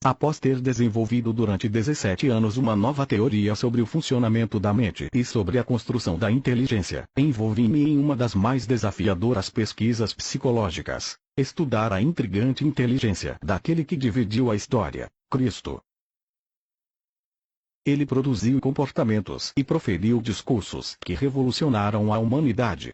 Após ter desenvolvido durante 17 anos uma nova teoria sobre o funcionamento da mente e sobre a construção da inteligência, envolvi-me em uma das mais desafiadoras pesquisas psicológicas: estudar a intrigante inteligência daquele que dividiu a história, Cristo. Ele produziu comportamentos e proferiu discursos que revolucionaram a humanidade.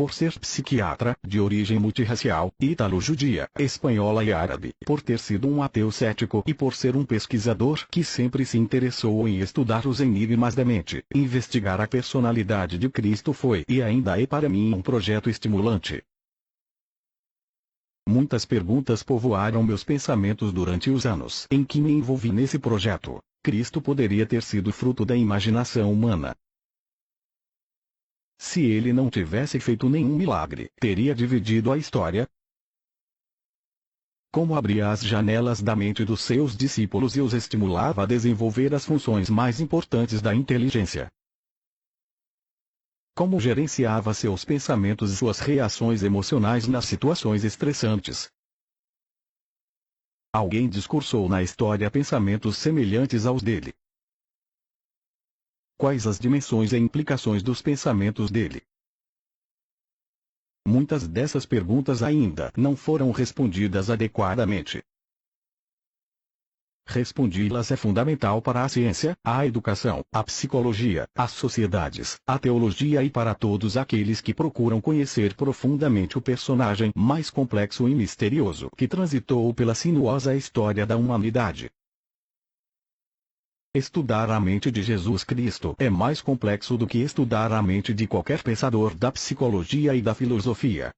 Por ser psiquiatra, de origem multirracial, ítalo-judia, espanhola e árabe, por ter sido um ateu cético e por ser um pesquisador que sempre se interessou em estudar os enigmas da mente, investigar a personalidade de Cristo foi e ainda é para mim um projeto estimulante. Muitas perguntas povoaram meus pensamentos durante os anos em que me envolvi nesse projeto. Cristo poderia ter sido fruto da imaginação humana. Se ele não tivesse feito nenhum milagre, teria dividido a história? Como abria as janelas da mente dos seus discípulos e os estimulava a desenvolver as funções mais importantes da inteligência? Como gerenciava seus pensamentos e suas reações emocionais nas situações estressantes? Alguém discursou na história pensamentos semelhantes aos dele. Quais as dimensões e implicações dos pensamentos dele? Muitas dessas perguntas ainda não foram respondidas adequadamente. Respondi-las é fundamental para a ciência, a educação, a psicologia, as sociedades, a teologia e para todos aqueles que procuram conhecer profundamente o personagem mais complexo e misterioso que transitou pela sinuosa história da humanidade. Estudar a mente de Jesus Cristo é mais complexo do que estudar a mente de qualquer pensador da psicologia e da filosofia.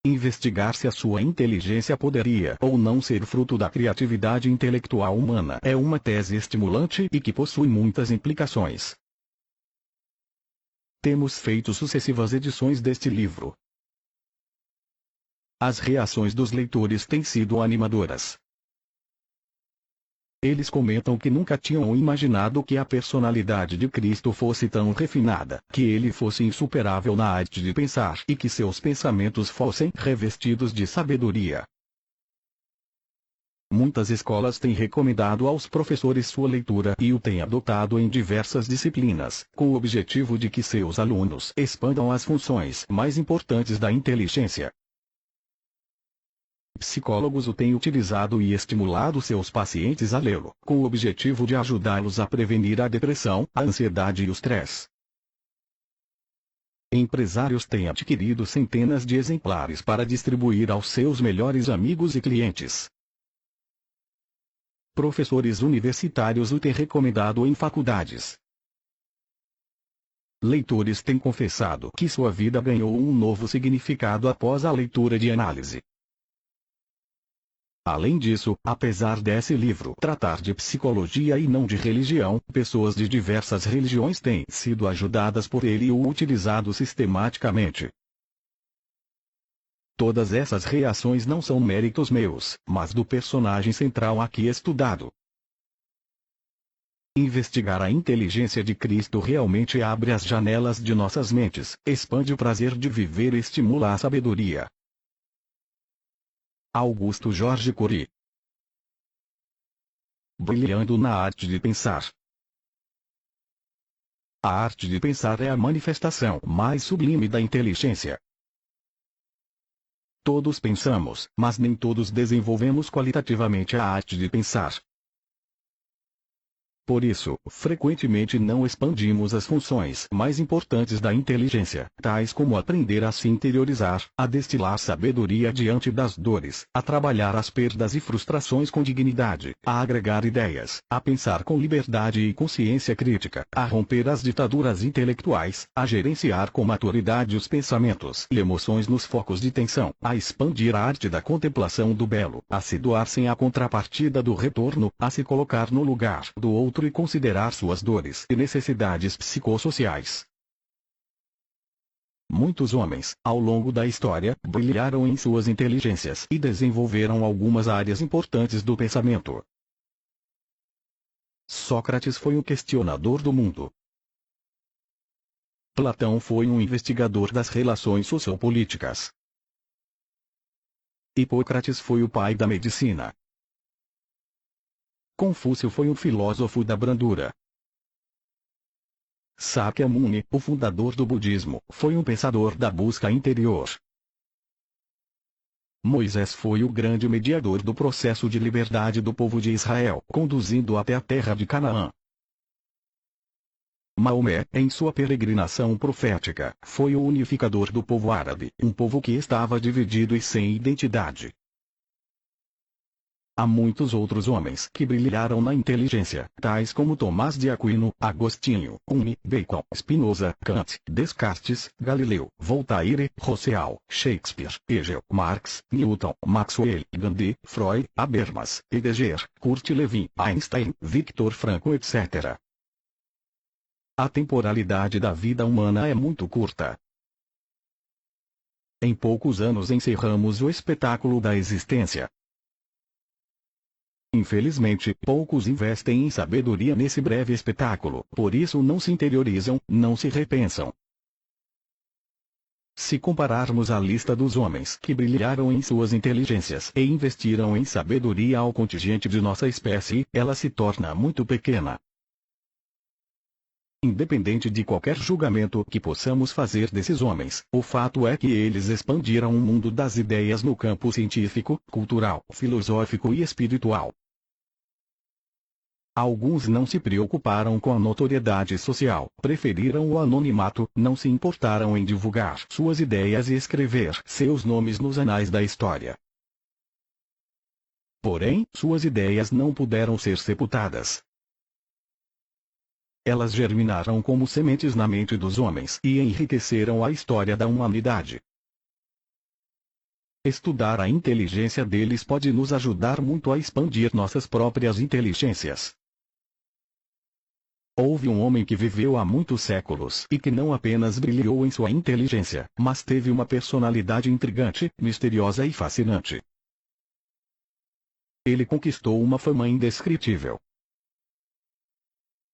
Investigar se a sua inteligência poderia ou não ser fruto da criatividade intelectual humana é uma tese estimulante e que possui muitas implicações. Temos feito sucessivas edições deste livro. As reações dos leitores têm sido animadoras. Eles comentam que nunca tinham imaginado que a personalidade de Cristo fosse tão refinada, que ele fosse insuperável na arte de pensar e que seus pensamentos fossem revestidos de sabedoria. Muitas escolas têm recomendado aos professores sua leitura e o têm adotado em diversas disciplinas, com o objetivo de que seus alunos expandam as funções mais importantes da inteligência. Psicólogos o têm utilizado e estimulado seus pacientes a lê-lo, com o objetivo de ajudá-los a prevenir a depressão, a ansiedade e o estresse. Empresários têm adquirido centenas de exemplares para distribuir aos seus melhores amigos e clientes. Professores universitários o têm recomendado em faculdades. Leitores têm confessado que sua vida ganhou um novo significado após a leitura de análise. Além disso, apesar desse livro tratar de psicologia e não de religião, pessoas de diversas religiões têm sido ajudadas por ele e o utilizado sistematicamente. Todas essas reações não são méritos meus, mas do personagem central aqui estudado. Investigar a inteligência de Cristo realmente abre as janelas de nossas mentes, expande o prazer de viver e estimula a sabedoria. Augusto Jorge Cury. Brilhando na arte de pensar. A arte de pensar é a manifestação mais sublime da inteligência. Todos pensamos, mas nem todos desenvolvemos qualitativamente a arte de pensar. Por isso, frequentemente não expandimos as funções mais importantes da inteligência, tais como aprender a se interiorizar, a destilar sabedoria diante das dores, a trabalhar as perdas e frustrações com dignidade, a agregar ideias, a pensar com liberdade e consciência crítica, a romper as ditaduras intelectuais, a gerenciar com maturidade os pensamentos e emoções nos focos de tensão, a expandir a arte da contemplação do belo, a se doar sem a contrapartida do retorno, a se colocar no lugar do outro e considerar suas dores e necessidades psicossociais. Muitos homens, ao longo da história, brilharam em suas inteligências e desenvolveram algumas áreas importantes do pensamento. Sócrates foi um questionador do mundo. Platão foi um investigador das relações sociopolíticas. Hipócrates foi o pai da medicina. Confúcio foi um filósofo da brandura. Sakyamuni, o fundador do budismo, foi um pensador da busca interior. Moisés foi o grande mediador do processo de liberdade do povo de Israel, conduzindo até a terra de Canaã. Maomé, em sua peregrinação profética, foi o unificador do povo árabe, um povo que estava dividido e sem identidade. Há muitos outros homens que brilharam na inteligência, tais como Tomás de Aquino, Agostinho, Hume, Bacon, Spinoza, Kant, Descartes, Galileu, Voltaire, Rousseau, Shakespeare, Hegel, Marx, Newton, Maxwell, Gandhi, Freud, Habermas, Heidegger, Kurt Lewin, Einstein, Victor Frankl, etc. A temporalidade da vida humana é muito curta. Em poucos anos encerramos o espetáculo da existência. Infelizmente, poucos investem em sabedoria nesse breve espetáculo, por isso não se interiorizam, não se repensam. Se compararmos a lista dos homens que brilharam em suas inteligências e investiram em sabedoria ao contingente de nossa espécie, ela se torna muito pequena. Independente de qualquer julgamento que possamos fazer desses homens, o fato é que eles expandiram o mundo das ideias no campo científico, cultural, filosófico e espiritual. Alguns não se preocuparam com a notoriedade social, preferiram o anonimato, não se importaram em divulgar suas ideias e escrever seus nomes nos anais da história. Porém, suas ideias não puderam ser sepultadas. Elas germinaram como sementes na mente dos homens e enriqueceram a história da humanidade. Estudar a inteligência deles pode nos ajudar muito a expandir nossas próprias inteligências. Houve um homem que viveu há muitos séculos e que não apenas brilhou em sua inteligência, mas teve uma personalidade intrigante, misteriosa e fascinante. Ele conquistou uma fama indescritível.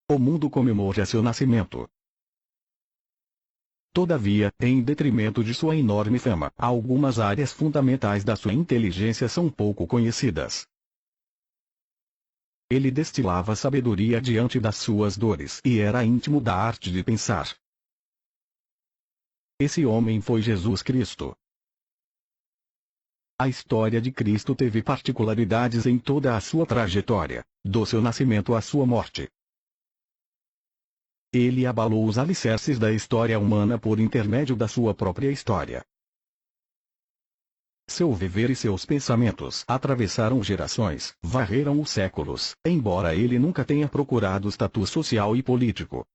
O mundo comemora seu nascimento. Todavia, em detrimento de sua enorme fama, algumas áreas fundamentais da sua inteligência são pouco conhecidas. Ele destilava sabedoria diante das suas dores e era íntimo da arte de pensar. Esse homem foi Jesus Cristo. A história de Cristo teve particularidades em toda a sua trajetória, do seu nascimento à sua morte. Ele abalou os alicerces da história humana por intermédio da sua própria história. Seu viver e seus pensamentos atravessaram gerações, varreram os séculos, embora ele nunca tenha procurado status social e político.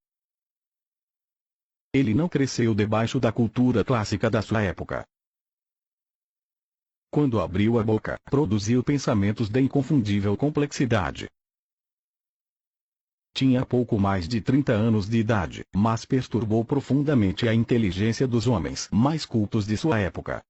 Ele não cresceu debaixo da cultura clássica da sua época. Quando abriu a boca, produziu pensamentos de inconfundível complexidade. Tinha pouco mais de 30 anos de idade, mas perturbou profundamente a inteligência dos homens mais cultos de sua época.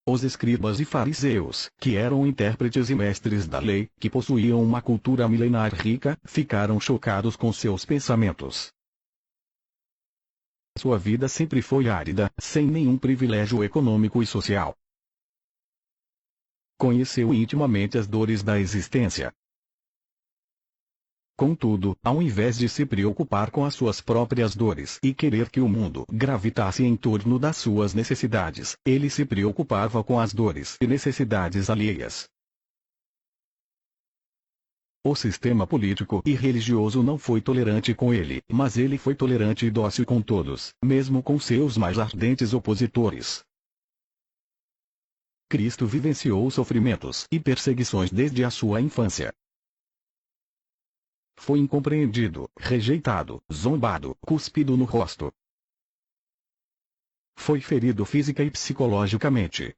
Os escribas e fariseus, que eram intérpretes e mestres da lei, que possuíam uma cultura milenar rica, ficaram chocados com seus pensamentos. Sua vida sempre foi árida, sem nenhum privilégio econômico e social. Conheceu intimamente as dores da existência. Contudo, ao invés de se preocupar com as suas próprias dores e querer que o mundo gravitasse em torno das suas necessidades, ele se preocupava com as dores e necessidades alheias. O sistema político e religioso não foi tolerante com ele, mas ele foi tolerante e dócil com todos, mesmo com seus mais ardentes opositores. Cristo vivenciou sofrimentos e perseguições desde a sua infância. Foi incompreendido, rejeitado, zombado, cuspido no rosto. Foi ferido física e psicologicamente.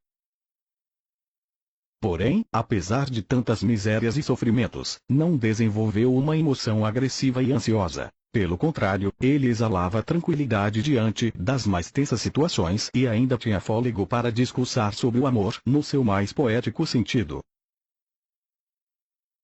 Porém, apesar de tantas misérias e sofrimentos, não desenvolveu uma emoção agressiva e ansiosa. Pelo contrário, ele exalava tranquilidade diante das mais tensas situações e ainda tinha fôlego para discursar sobre o amor, no seu mais poético sentido.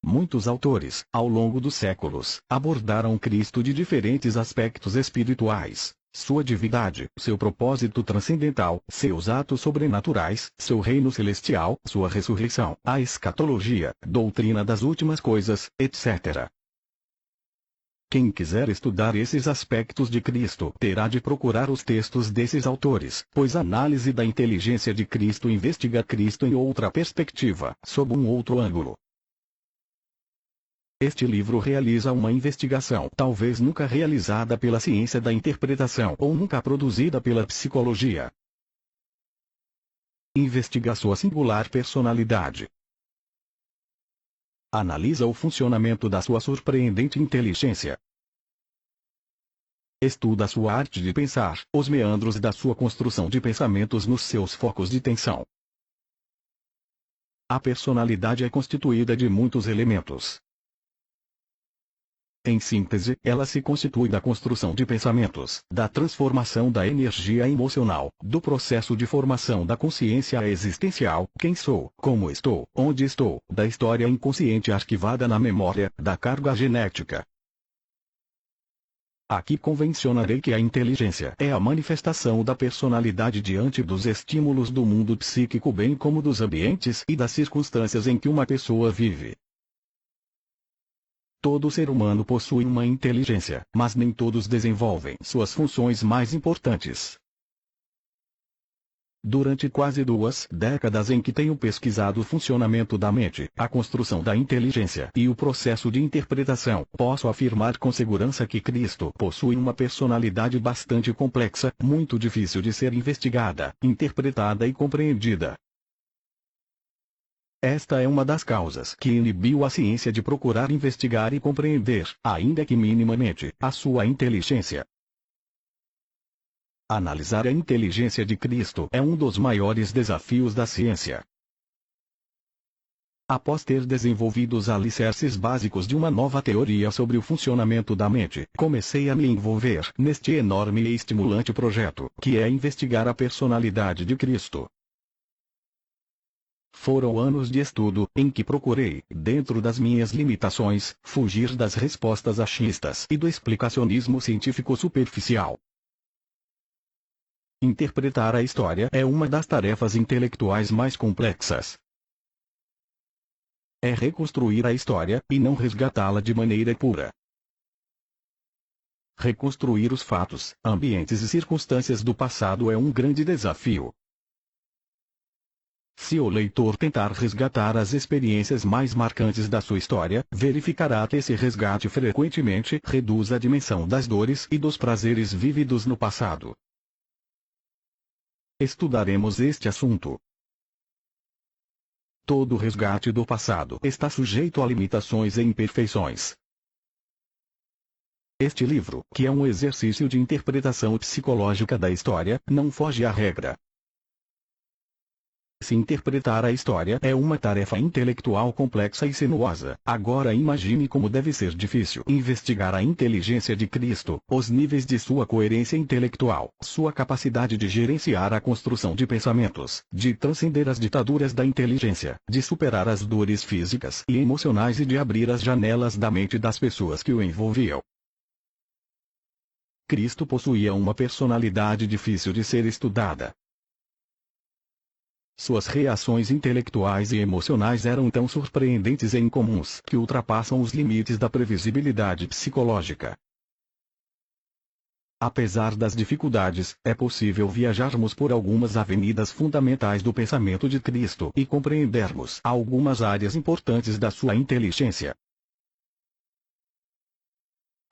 Muitos autores, ao longo dos séculos, abordaram Cristo de diferentes aspectos espirituais. sua divindade, seu propósito transcendental, seus atos sobrenaturais, seu reino celestial, sua ressurreição, a escatologia, doutrina das últimas coisas, etc. Quem quiser estudar esses aspectos de Cristo terá de procurar os textos desses autores, pois a análise da inteligência de Cristo investiga Cristo em outra perspectiva, sob um outro ângulo. Este livro realiza uma investigação talvez nunca realizada pela ciência da interpretação ou nunca produzida pela psicologia. Investiga sua singular personalidade. Analisa o funcionamento da sua surpreendente inteligência. Estuda sua arte de pensar, os meandros da sua construção de pensamentos nos seus focos de tensão. A personalidade é constituída de muitos elementos. Em síntese, ela se constitui da construção de pensamentos, da transformação da energia emocional, do processo de formação da consciência existencial, quem sou, como estou, onde estou, da história inconsciente arquivada na memória, da carga genética. Aqui convencionarei que a inteligência é a manifestação da personalidade diante dos estímulos do mundo psíquico bem como dos ambientes e das circunstâncias em que uma pessoa vive. Todo ser humano possui uma inteligência, mas nem todos desenvolvem suas funções mais importantes. Durante quase 2 décadas em que tenho pesquisado o funcionamento da mente, a construção da inteligência e o processo de interpretação, posso afirmar com segurança que Cristo possui uma personalidade bastante complexa, muito difícil de ser investigada, interpretada e compreendida. Esta é uma das causas que inibiu a ciência de procurar investigar e compreender, ainda que minimamente, a sua inteligência. Analisar a inteligência de Cristo é um dos maiores desafios da ciência. Após ter desenvolvido os alicerces básicos de uma nova teoria sobre o funcionamento da mente, comecei a me envolver neste enorme e estimulante projeto, que é investigar a personalidade de Cristo. Foram anos de estudo, em que procurei, dentro das minhas limitações, fugir das respostas achistas e do explicacionismo científico superficial. Interpretar a história é uma das tarefas intelectuais mais complexas. É reconstruir a história, e não resgatá-la de maneira pura. Reconstruir os fatos, ambientes e circunstâncias do passado é um grande desafio. Se o leitor tentar resgatar as experiências mais marcantes da sua história, verificará que esse resgate frequentemente reduz a dimensão das dores e dos prazeres vividos no passado. Estudaremos este assunto. Todo resgate do passado está sujeito a limitações e imperfeições. Este livro, que é um exercício de interpretação psicológica da história, não foge à regra. Se interpretar a história é uma tarefa intelectual complexa e sinuosa, agora imagine como deve ser difícil investigar a inteligência de Cristo, os níveis de sua coerência intelectual, sua capacidade de gerenciar a construção de pensamentos, de transcender as ditaduras da inteligência, de superar as dores físicas e emocionais e de abrir as janelas da mente das pessoas que o envolviam. Cristo possuía uma personalidade difícil de ser estudada. Suas reações intelectuais e emocionais eram tão surpreendentes e incomuns que ultrapassam os limites da previsibilidade psicológica. Apesar das dificuldades, é possível viajarmos por algumas avenidas fundamentais do pensamento de Cristo e compreendermos algumas áreas importantes da sua inteligência.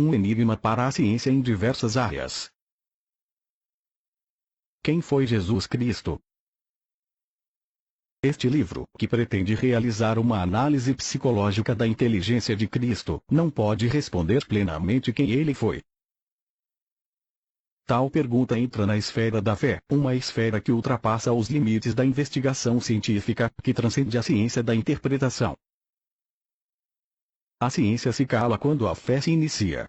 Um enigma para a ciência em diversas áreas. Quem foi Jesus Cristo? Este livro, que pretende realizar uma análise psicológica da inteligência de Cristo, não pode responder plenamente quem ele foi. Tal pergunta entra na esfera da fé, uma esfera que ultrapassa os limites da investigação científica, que transcende a ciência da interpretação. A ciência se cala quando a fé se inicia.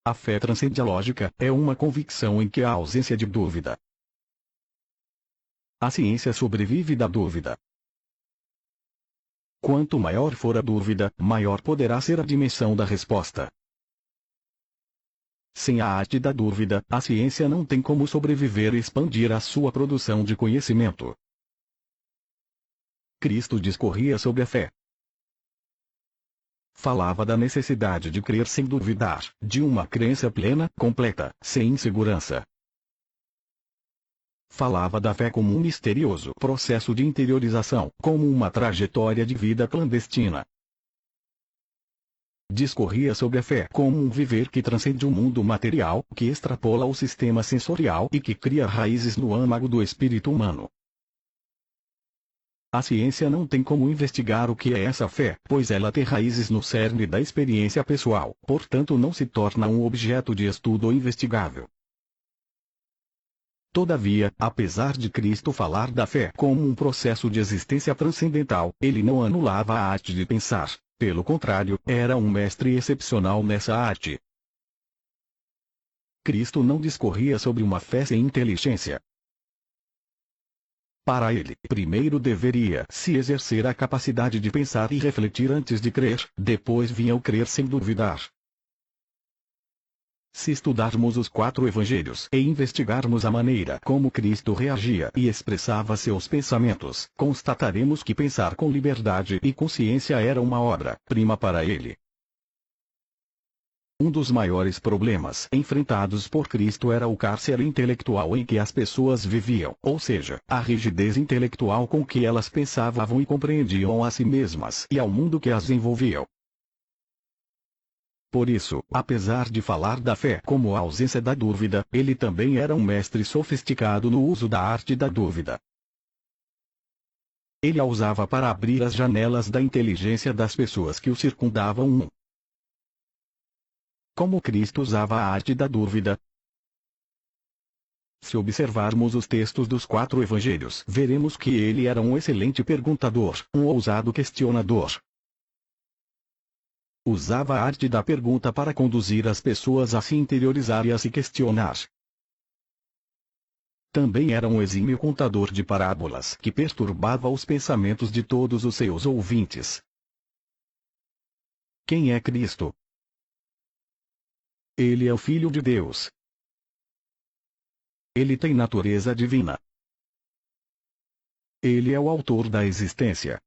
A fé transcende a lógica, é uma convicção em que há ausência de dúvida. A ciência sobrevive da dúvida. Quanto maior for a dúvida, maior poderá ser a dimensão da resposta. Sem a arte da dúvida, a ciência não tem como sobreviver e expandir a sua produção de conhecimento. Cristo discorria sobre a fé. Falava da necessidade de crer sem duvidar, de uma crença plena, completa, sem insegurança. Falava da fé como um misterioso processo de interiorização, como uma trajetória de vida clandestina. Discorria sobre a fé como um viver que transcende o mundo material, que extrapola o sistema sensorial e que cria raízes no âmago do espírito humano. A ciência não tem como investigar o que é essa fé, pois ela tem raízes no cerne da experiência pessoal, portanto não se torna um objeto de estudo investigável. Todavia, apesar de Cristo falar da fé como um processo de existência transcendental, ele não anulava a arte de pensar. Pelo contrário, era um mestre excepcional nessa arte. Cristo não discorria sobre uma fé sem inteligência. Para ele, primeiro deveria se exercer a capacidade de pensar e refletir antes de crer, depois vinha o crer sem duvidar. Se estudarmos os 4 evangelhos e investigarmos a maneira como Cristo reagia e expressava seus pensamentos, constataremos que pensar com liberdade e consciência era uma obra-prima para ele. Um dos maiores problemas enfrentados por Cristo era o cárcere intelectual em que as pessoas viviam, ou seja, a rigidez intelectual com que elas pensavam e compreendiam a si mesmas e ao mundo que as envolviam. Por isso, apesar de falar da fé como a ausência da dúvida, ele também era um mestre sofisticado no uso da arte da dúvida. Ele a usava para abrir as janelas da inteligência das pessoas que o circundavam. Como Cristo usava a arte da dúvida? Se observarmos os textos dos 4 evangelhos, veremos que ele era um excelente perguntador, um ousado questionador. Usava a arte da pergunta para conduzir as pessoas a se interiorizar e a se questionar. Também era um exímio contador de parábolas que perturbava os pensamentos de todos os seus ouvintes. Quem é Cristo? Ele é o Filho de Deus. Ele tem natureza divina. Ele é o autor da existência.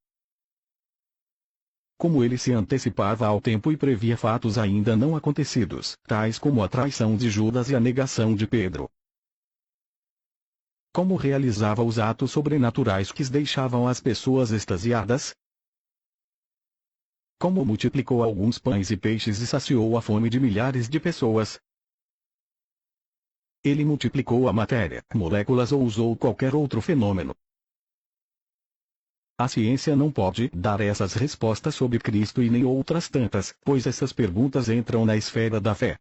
Como ele se antecipava ao tempo e previa fatos ainda não acontecidos, tais como a traição de Judas e a negação de Pedro. Como realizava os atos sobrenaturais que deixavam as pessoas extasiadas? Como multiplicou alguns pães e peixes e saciou a fome de milhares de pessoas? Ele multiplicou a matéria, moléculas ou usou qualquer outro fenômeno? A ciência não pode dar essas respostas sobre Cristo e nem outras tantas, pois essas perguntas entram na esfera da fé.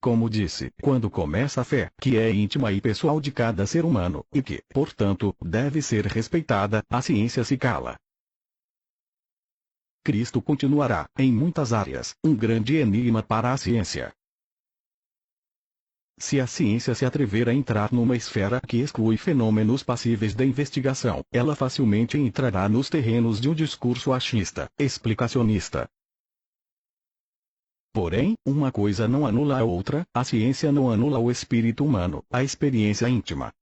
Como disse, quando começa a fé, que é íntima e pessoal de cada ser humano, e que, portanto, deve ser respeitada, a ciência se cala. Cristo continuará, em muitas áreas, um grande enigma para a ciência. Se a ciência se atrever a entrar numa esfera que exclui fenômenos passíveis de investigação, ela facilmente entrará nos terrenos de um discurso achista, explicacionista. Porém, uma coisa não anula a outra, a ciência não anula o espírito humano, a experiência íntima.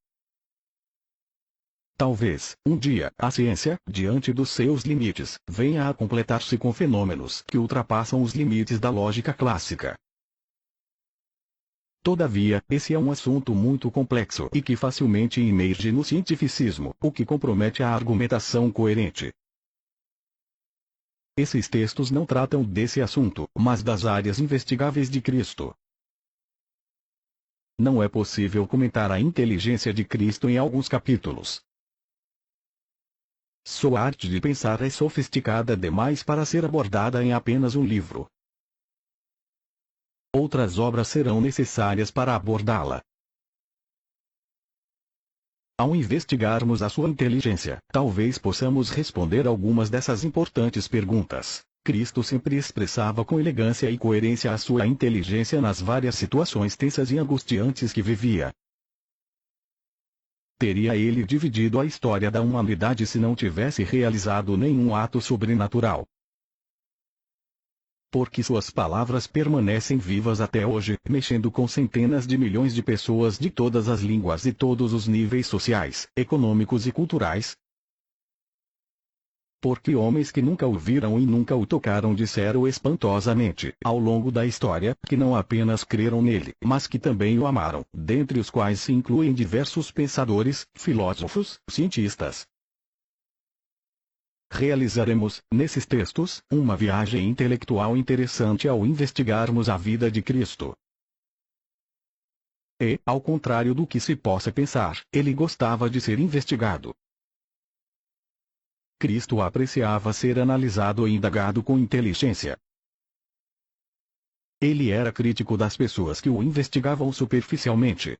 Talvez, um dia, a ciência, diante dos seus limites, venha a completar-se com fenômenos que ultrapassam os limites da lógica clássica. Todavia, esse é um assunto muito complexo e que facilmente emerge no cientificismo, o que compromete a argumentação coerente. Esses textos não tratam desse assunto, mas das áreas investigáveis de Cristo. Não é possível comentar a inteligência de Cristo em alguns capítulos. Sua arte de pensar é sofisticada demais para ser abordada em apenas um livro. Outras obras serão necessárias para abordá-la. Ao investigarmos a sua inteligência, talvez possamos responder algumas dessas importantes perguntas. Cristo sempre expressava com elegância e coerência a sua inteligência nas várias situações tensas e angustiantes que vivia. Teria ele dividido a história da humanidade se não tivesse realizado nenhum ato sobrenatural? porque suas palavras permanecem vivas até hoje, mexendo com centenas de milhões de pessoas de todas as línguas e todos os níveis sociais, econômicos e culturais. Porque homens que nunca o viram e nunca o tocaram disseram espantosamente, ao longo da história, que não apenas creram nele, mas que também o amaram, dentre os quais se incluem diversos pensadores, filósofos, cientistas. Realizaremos, nesses textos, uma viagem intelectual interessante ao investigarmos a vida de Cristo. E, ao contrário do que se possa pensar, ele gostava de ser investigado. Cristo apreciava ser analisado e indagado com inteligência. Ele era crítico das pessoas que o investigavam superficialmente.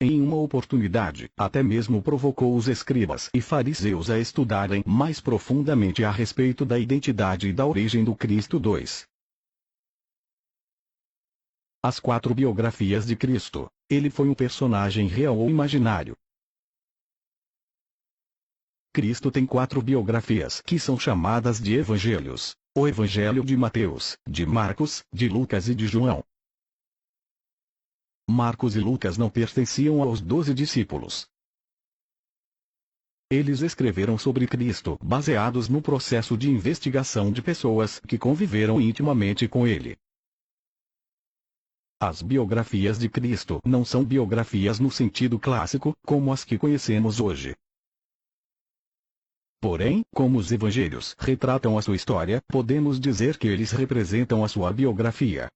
Em uma oportunidade, até mesmo provocou os escribas e fariseus a estudarem mais profundamente a respeito da identidade e da origem do Cristo 2. As 4 biografias de Cristo. Ele foi um personagem real ou imaginário? Cristo tem 4 biografias que são chamadas de evangelhos: o Evangelho de Mateus, de Marcos, de Lucas e de João. Marcos e Lucas não pertenciam aos 12 discípulos. Eles escreveram sobre Cristo baseados no processo de investigação de pessoas que conviveram intimamente com ele. As biografias de Cristo não são biografias no sentido clássico, como as que conhecemos hoje. Porém, como os evangelhos retratam a sua história, podemos dizer que eles representam a sua biografia.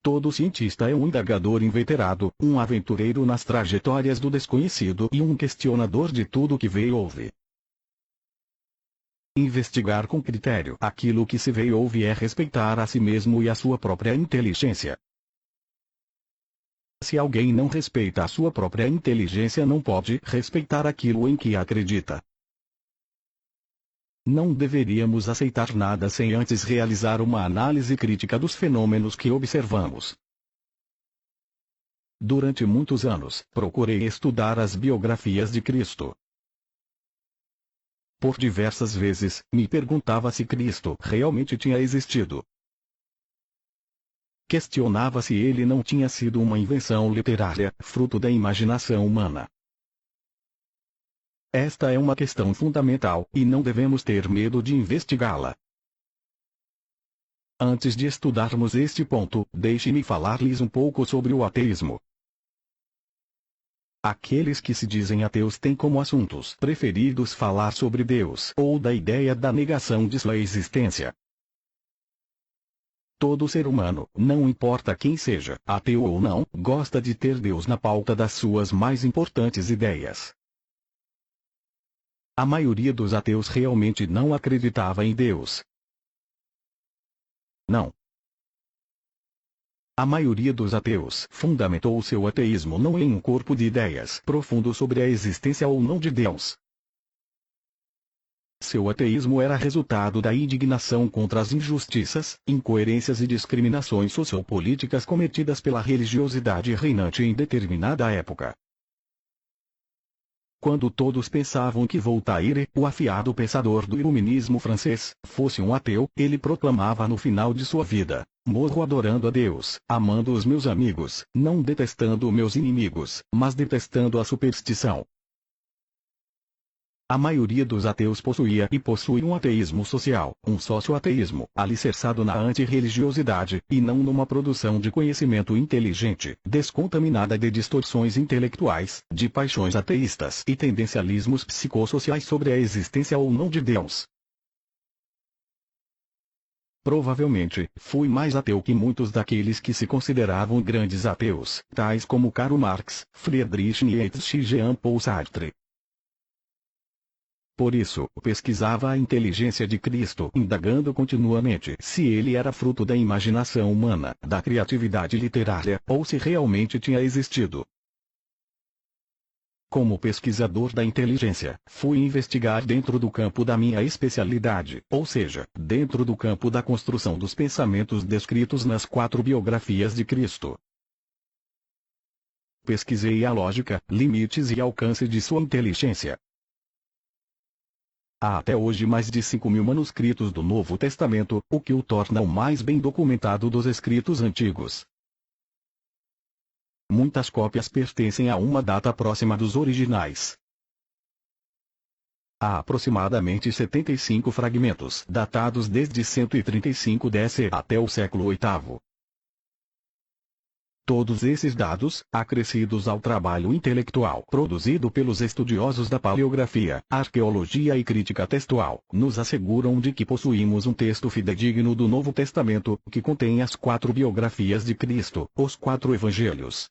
Todo cientista é um indagador inveterado, um aventureiro nas trajetórias do desconhecido e um questionador de tudo que vê e ouve. Investigar com critério aquilo que se vê e ouve é respeitar a si mesmo e a sua própria inteligência. Se alguém não respeita a sua própria inteligência, não pode respeitar aquilo em que acredita. Não deveríamos aceitar nada sem antes realizar uma análise crítica dos fenômenos que observamos. Durante muitos anos, procurei estudar as biografias de Cristo. Por diversas vezes, me perguntava se Cristo realmente tinha existido. Questionava se ele não tinha sido uma invenção literária, fruto da imaginação humana. Esta é uma questão fundamental, e não devemos ter medo de investigá-la. Antes de estudarmos este ponto, deixe-me falar-lhes um pouco sobre o ateísmo. Aqueles que se dizem ateus têm como assuntos preferidos falar sobre Deus ou da ideia da negação de sua existência. Todo ser humano, não importa quem seja, ateu ou não, gosta de ter Deus na pauta das suas mais importantes ideias. A maioria dos ateus realmente não acreditava em Deus. Não. A maioria dos ateus fundamentou seu ateísmo não em um corpo de ideias profundo sobre a existência ou não de Deus. Seu ateísmo era resultado da indignação contra as injustiças, incoerências e discriminações sociopolíticas cometidas pela religiosidade reinante em determinada época. Quando todos pensavam que Voltaire, o afiado pensador do iluminismo francês, fosse um ateu, ele proclamava no final de sua vida: "Morro adorando a Deus, amando os meus amigos, não detestando meus inimigos, mas detestando a superstição." A maioria dos ateus possuía e possui um ateísmo social, um sócio-ateísmo, alicerçado na antirreligiosidade, e não numa produção de conhecimento inteligente, descontaminada de distorções intelectuais, de paixões ateístas e tendencialismos psicossociais sobre a existência ou não de Deus. Provavelmente, fui mais ateu que muitos daqueles que se consideravam grandes ateus, tais como Karl Marx, Friedrich Nietzsche e Jean-Paul Sartre. Por isso, pesquisava a inteligência de Cristo, indagando continuamente se ele era fruto da imaginação humana, da criatividade literária, ou se realmente tinha existido. Como pesquisador da inteligência, fui investigar dentro do campo da minha especialidade, ou seja, dentro do campo da construção dos pensamentos descritos nas 4 biografias de Cristo. Pesquisei a lógica, limites e alcance de sua inteligência. Há até hoje mais de 5.000 manuscritos do Novo Testamento, o que o torna o mais bem documentado dos escritos antigos. Muitas cópias pertencem a uma data próxima dos originais. Há aproximadamente 75 fragmentos datados desde 135 DC até o século VIII. Todos esses dados, acrescidos ao trabalho intelectual produzido pelos estudiosos da paleografia, arqueologia e crítica textual, nos asseguram de que possuímos um texto fidedigno do Novo Testamento, que contém as 4 biografias de Cristo, os 4 evangelhos.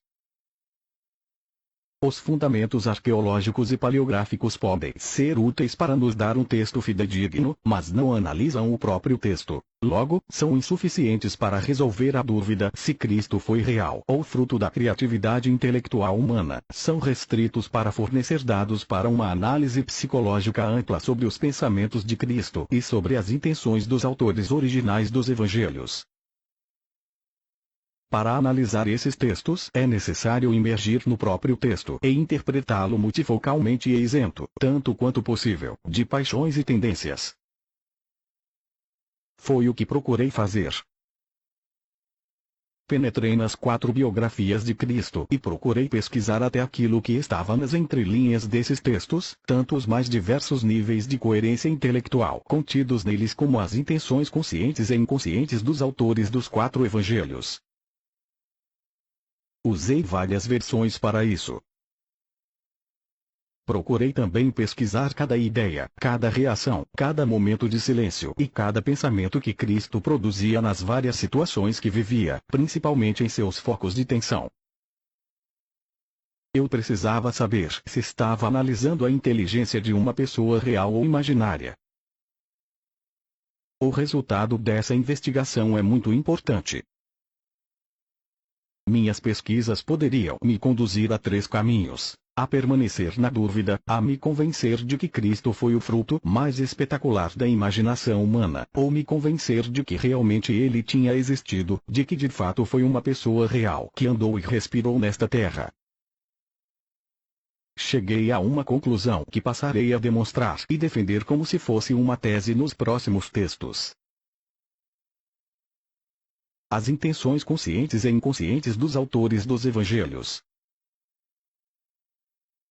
Os fundamentos arqueológicos e paleográficos podem ser úteis para nos dar um texto fidedigno, mas não analisam o próprio texto. Logo, são insuficientes para resolver a dúvida se Cristo foi real ou fruto da criatividade intelectual humana. São restritos para fornecer dados para uma análise psicológica ampla sobre os pensamentos de Cristo e sobre as intenções dos autores originais dos evangelhos. Para analisar esses textos, é necessário imergir no próprio texto e interpretá-lo multifocalmente e isento, tanto quanto possível, de paixões e tendências. Foi o que procurei fazer. Penetrei nas 4 biografias de Cristo e procurei pesquisar até aquilo que estava nas entrelinhas desses textos, tanto os mais diversos níveis de coerência intelectual contidos neles como as intenções conscientes e inconscientes dos autores dos 4 evangelhos. Usei várias versões para isso. Procurei também pesquisar cada ideia, cada reação, cada momento de silêncio e cada pensamento que Cristo produzia nas várias situações que vivia, principalmente em seus focos de tensão. Eu precisava saber se estava analisando a inteligência de uma pessoa real ou imaginária. O resultado dessa investigação é muito importante. Minhas pesquisas poderiam me conduzir a 3 caminhos: a permanecer na dúvida, a me convencer de que Cristo foi o fruto mais espetacular da imaginação humana, ou me convencer de que realmente ele tinha existido, de que de fato foi uma pessoa real que andou e respirou nesta terra. Cheguei a uma conclusão que passarei a demonstrar e defender como se fosse uma tese nos próximos textos. As intenções conscientes e inconscientes dos autores dos evangelhos.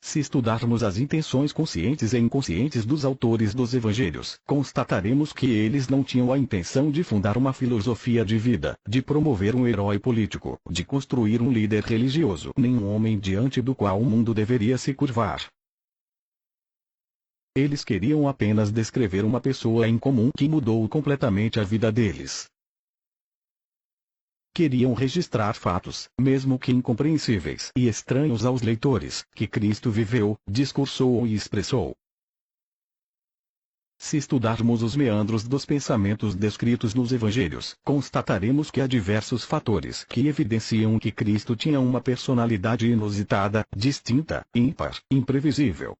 Se estudarmos as intenções conscientes e inconscientes dos autores dos evangelhos, constataremos que eles não tinham a intenção de fundar uma filosofia de vida, de promover um herói político, de construir um líder religioso, nem um homem diante do qual o mundo deveria se curvar. Eles queriam apenas descrever uma pessoa em comum que mudou completamente a vida deles. Queriam registrar fatos, mesmo que incompreensíveis e estranhos aos leitores, que Cristo viveu, discursou e expressou. Se estudarmos os meandros dos pensamentos descritos nos evangelhos, constataremos que há diversos fatores que evidenciam que Cristo tinha uma personalidade inusitada, distinta, ímpar, imprevisível.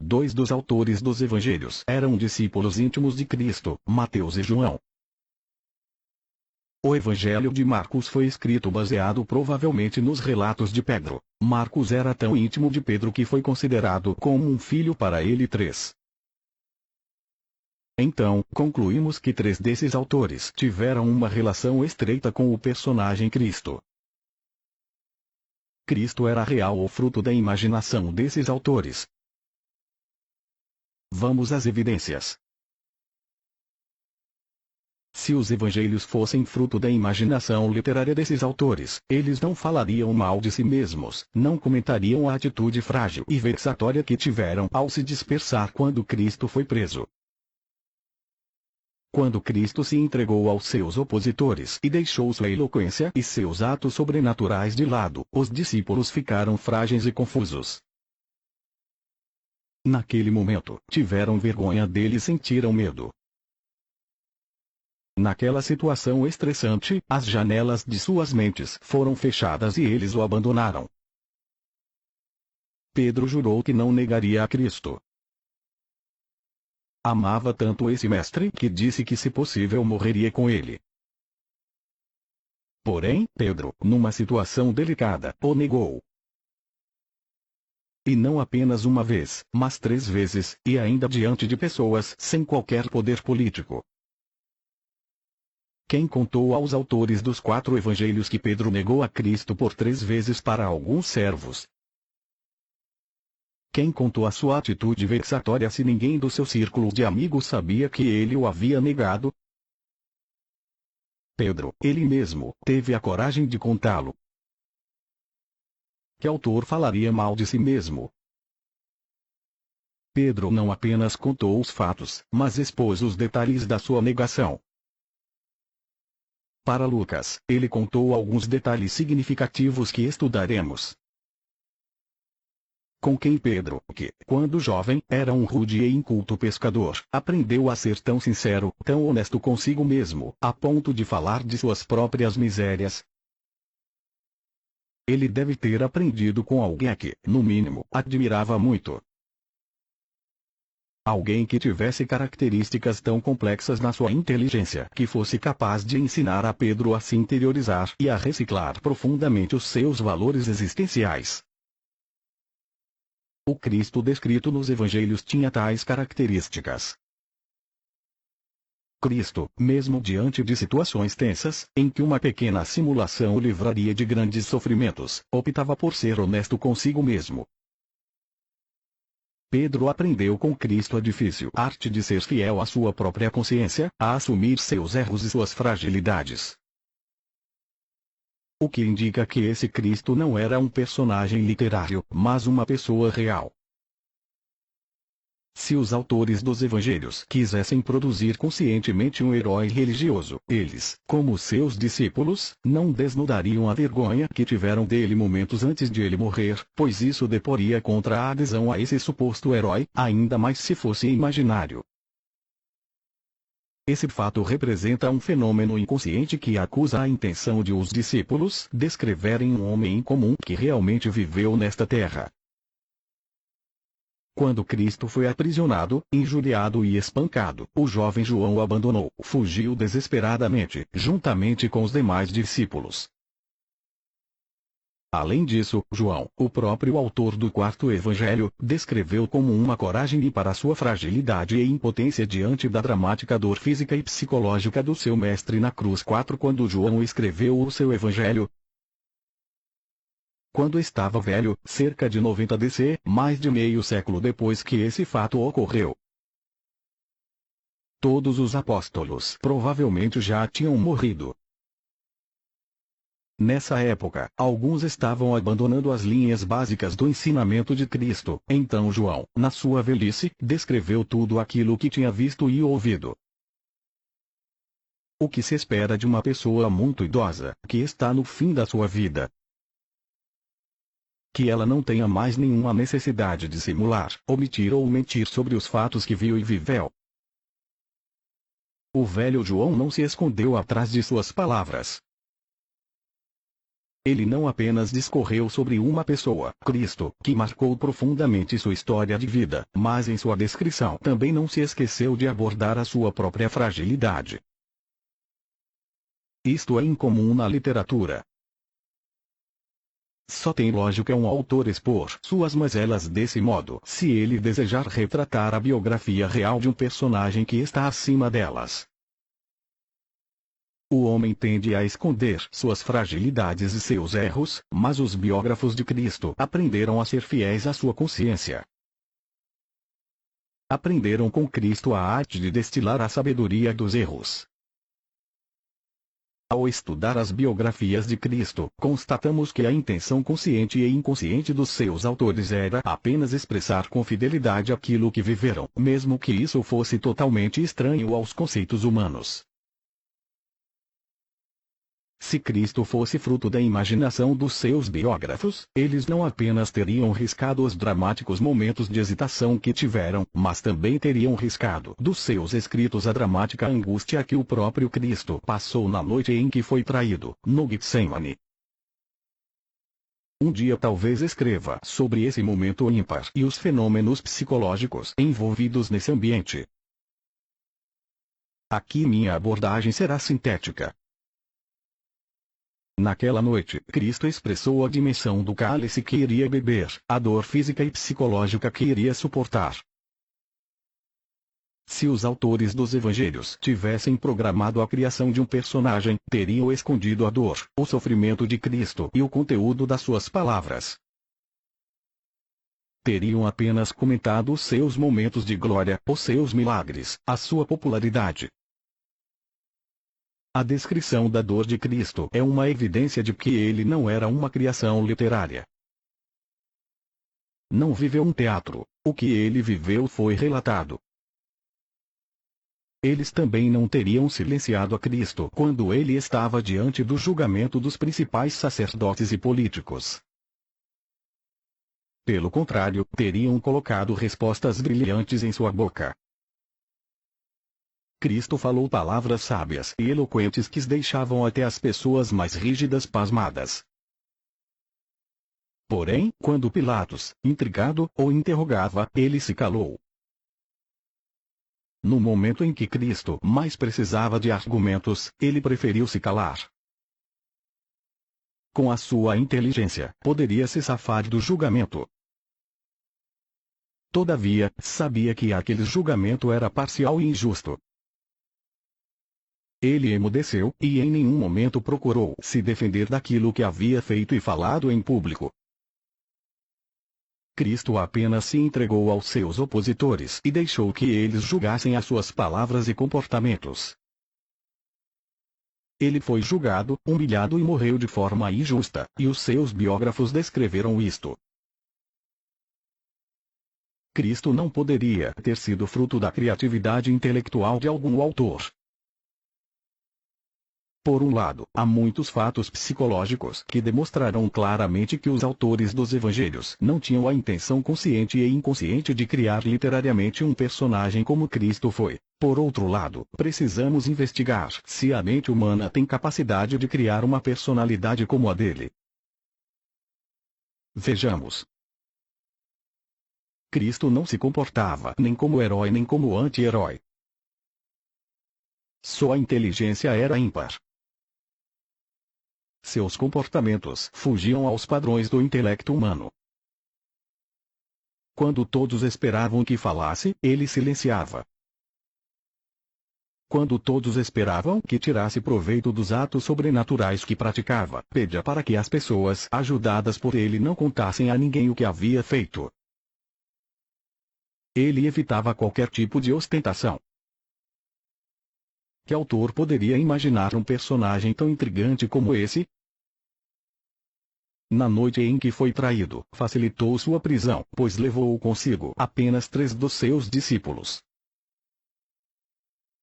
2 dos autores dos evangelhos eram discípulos íntimos de Cristo, Mateus e João. O Evangelho de Marcos foi escrito baseado provavelmente nos relatos de Pedro. Marcos era tão íntimo de Pedro que foi considerado como um filho para ele. 3. Então, concluímos que 3 desses autores tiveram uma relação estreita com o personagem Cristo. Cristo era real ou fruto da imaginação desses autores? Vamos às evidências. Se os evangelhos fossem fruto da imaginação literária desses autores, eles não falariam mal de si mesmos, não comentariam a atitude frágil e vexatória que tiveram ao se dispersar quando Cristo foi preso. Quando Cristo se entregou aos seus opositores e deixou sua eloquência e seus atos sobrenaturais de lado, os discípulos ficaram frágeis e confusos. Naquele momento, tiveram vergonha dele e sentiram medo. Naquela situação estressante, as janelas de suas mentes foram fechadas e eles o abandonaram. Pedro jurou que não negaria a Cristo. Amava tanto esse mestre que disse que se possível morreria com ele. Porém, Pedro, numa situação delicada, o negou. E não apenas uma vez, mas 3 vezes, e ainda diante de pessoas sem qualquer poder político. Quem contou aos autores dos 4 evangelhos que Pedro negou a Cristo por 3 vezes para alguns servos? Quem contou a sua atitude vexatória se ninguém do seu círculo de amigos sabia que ele o havia negado? Pedro, ele mesmo, teve a coragem de contá-lo. Que autor falaria mal de si mesmo? Pedro não apenas contou os fatos, mas expôs os detalhes da sua negação. Para Lucas, ele contou alguns detalhes significativos que estudaremos. Com quem Pedro, que, quando jovem, era um rude e inculto pescador, aprendeu a ser tão sincero, tão honesto consigo mesmo, a ponto de falar de suas próprias misérias. Ele deve ter aprendido com alguém que, no mínimo, admirava muito. Alguém que tivesse características tão complexas na sua inteligência que fosse capaz de ensinar a Pedro a se interiorizar e a reciclar profundamente os seus valores existenciais. O Cristo descrito nos evangelhos tinha tais características. Cristo, mesmo diante de situações tensas, em que uma pequena simulação o livraria de grandes sofrimentos, optava por ser honesto consigo mesmo. Pedro aprendeu com Cristo a difícil arte de ser fiel à sua própria consciência, a assumir seus erros e suas fragilidades. O que indica que esse Cristo não era um personagem literário, mas uma pessoa real. Se os autores dos evangelhos quisessem produzir conscientemente um herói religioso, eles, como seus discípulos, não desnudariam a vergonha que tiveram dele momentos antes de ele morrer, pois isso deporia contra a adesão a esse suposto herói, ainda mais se fosse imaginário. Esse fato representa um fenômeno inconsciente que acusa a intenção de os discípulos descreverem um homem comum que realmente viveu nesta terra. Quando Cristo foi aprisionado, injuriado e espancado, o jovem João o abandonou, fugiu desesperadamente, juntamente com os demais discípulos. Além disso, João, o próprio autor do 4º evangelho, descreveu como uma coragem e para sua fragilidade e impotência diante da dramática dor física e psicológica do seu mestre na cruz. Quando João escreveu o seu evangelho, quando estava velho, cerca de 90 DC, mais de meio século depois que esse fato ocorreu. Todos os apóstolos provavelmente já tinham morrido. Nessa época, alguns estavam abandonando as linhas básicas do ensinamento de Cristo, então João, na sua velhice, descreveu tudo aquilo que tinha visto e ouvido. O que se espera de uma pessoa muito idosa, que está no fim da sua vida? Que ela não tenha mais nenhuma necessidade de simular, omitir ou mentir sobre os fatos que viu e viveu. O velho João não se escondeu atrás de suas palavras. Ele não apenas discorreu sobre uma pessoa, Cristo, que marcou profundamente sua história de vida, mas em sua descrição também não se esqueceu de abordar a sua própria fragilidade. Isto é incomum na literatura. Só tem lógica um autor expor suas mazelas desse modo, se ele desejar retratar a biografia real de um personagem que está acima delas. O homem tende a esconder suas fragilidades e seus erros, mas os biógrafos de Cristo aprenderam a ser fiéis à sua consciência. Aprenderam com Cristo a arte de destilar a sabedoria dos erros. Ao estudar as biografias de Cristo, constatamos que a intenção consciente e inconsciente dos seus autores era apenas expressar com fidelidade aquilo que viveram, mesmo que isso fosse totalmente estranho aos conceitos humanos. Se Cristo fosse fruto da imaginação dos seus biógrafos, eles não apenas teriam riscado os dramáticos momentos de hesitação que tiveram, mas também teriam riscado dos seus escritos a dramática angústia que o próprio Cristo passou na noite em que foi traído, no Getsemane. Um dia talvez escreva sobre esse momento ímpar e os fenômenos psicológicos envolvidos nesse ambiente. Aqui minha abordagem será sintética. Naquela noite, Cristo expressou a dimensão do cálice que iria beber, a dor física e psicológica que iria suportar. Se os autores dos evangelhos tivessem programado a criação de um personagem, teriam escondido a dor, o sofrimento de Cristo e o conteúdo das suas palavras. Teriam apenas comentado os seus momentos de glória, os seus milagres, a sua popularidade. A descrição da dor de Cristo é uma evidência de que ele não era uma criação literária. Não viveu um teatro, o que ele viveu foi relatado. Eles também não teriam silenciado a Cristo quando ele estava diante do julgamento dos principais sacerdotes e políticos. Pelo contrário, teriam colocado respostas brilhantes em sua boca. Cristo falou palavras sábias e eloquentes que deixavam até as pessoas mais rígidas pasmadas. Porém, quando Pilatos, intrigado, o interrogava, ele se calou. No momento em que Cristo mais precisava de argumentos, ele preferiu se calar. Com a sua inteligência, poderia se safar do julgamento. Todavia, sabia que aquele julgamento era parcial e injusto. Ele emudeceu, e em nenhum momento procurou se defender daquilo que havia feito e falado em público. Cristo apenas se entregou aos seus opositores e deixou que eles julgassem as suas palavras e comportamentos. Ele foi julgado, humilhado e morreu de forma injusta, e os seus biógrafos descreveram isto. Cristo não poderia ter sido fruto da criatividade intelectual de algum autor. Por um lado, há muitos fatos psicológicos que demonstrarão claramente que os autores dos evangelhos não tinham a intenção consciente e inconsciente de criar literariamente um personagem como Cristo foi. Por outro lado, precisamos investigar se a mente humana tem capacidade de criar uma personalidade como a dele. Vejamos. Cristo não se comportava nem como herói nem como anti-herói. Sua inteligência era ímpar. Seus comportamentos fugiam aos padrões do intelecto humano. Quando todos esperavam que falasse, ele silenciava. Quando todos esperavam que tirasse proveito dos atos sobrenaturais que praticava, pedia para que as pessoas ajudadas por ele não contassem a ninguém o que havia feito. Ele evitava qualquer tipo de ostentação. Que autor poderia imaginar um personagem tão intrigante como esse? Na noite em que foi traído, facilitou sua prisão, pois levou consigo apenas 3 dos seus discípulos.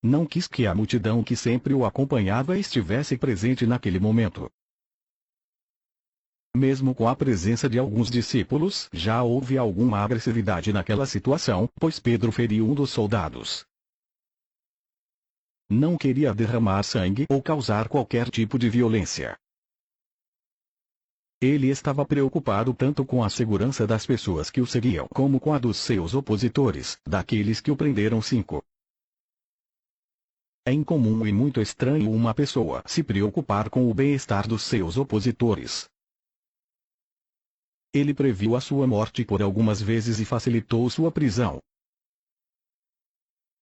Não quis que a multidão que sempre o acompanhava estivesse presente naquele momento. Mesmo com a presença de alguns discípulos, já houve alguma agressividade naquela situação, pois Pedro feriu um dos soldados. Não queria derramar sangue ou causar qualquer tipo de violência. Ele estava preocupado tanto com a segurança das pessoas que o seguiam como com a dos seus opositores, daqueles que o prenderam 5. É incomum e muito estranho uma pessoa se preocupar com o bem-estar dos seus opositores. Ele previu a sua morte por algumas vezes e facilitou sua prisão.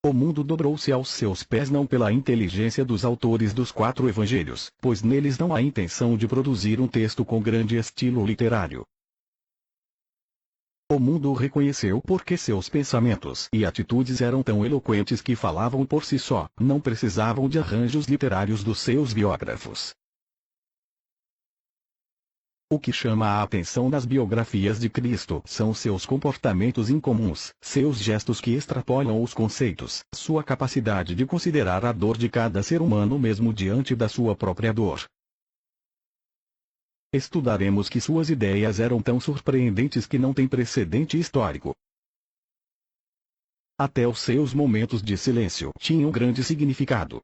O mundo dobrou-se aos seus pés não pela inteligência dos autores dos 4 evangelhos, pois neles não há intenção de produzir um texto com grande estilo literário. O mundo o reconheceu porque seus pensamentos e atitudes eram tão eloquentes que falavam por si só, não precisavam de arranjos literários dos seus biógrafos. O que chama a atenção nas biografias de Cristo são seus comportamentos incomuns, seus gestos que extrapolam os conceitos, sua capacidade de considerar a dor de cada ser humano mesmo diante da sua própria dor. Estudaremos que suas ideias eram tão surpreendentes que não têm precedente histórico. Até os seus momentos de silêncio tinham grande significado.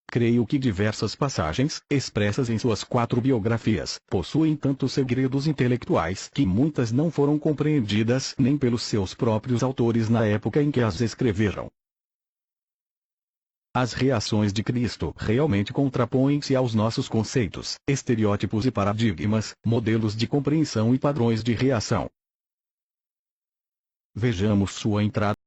Creio que diversas passagens, expressas em suas 4 biografias, possuem tantos segredos intelectuais que muitas não foram compreendidas nem pelos seus próprios autores na época em que as escreveram. As reações de Cristo realmente contrapõem-se aos nossos conceitos, estereótipos e paradigmas, modelos de compreensão e padrões de reação. Vejamos sua entrada.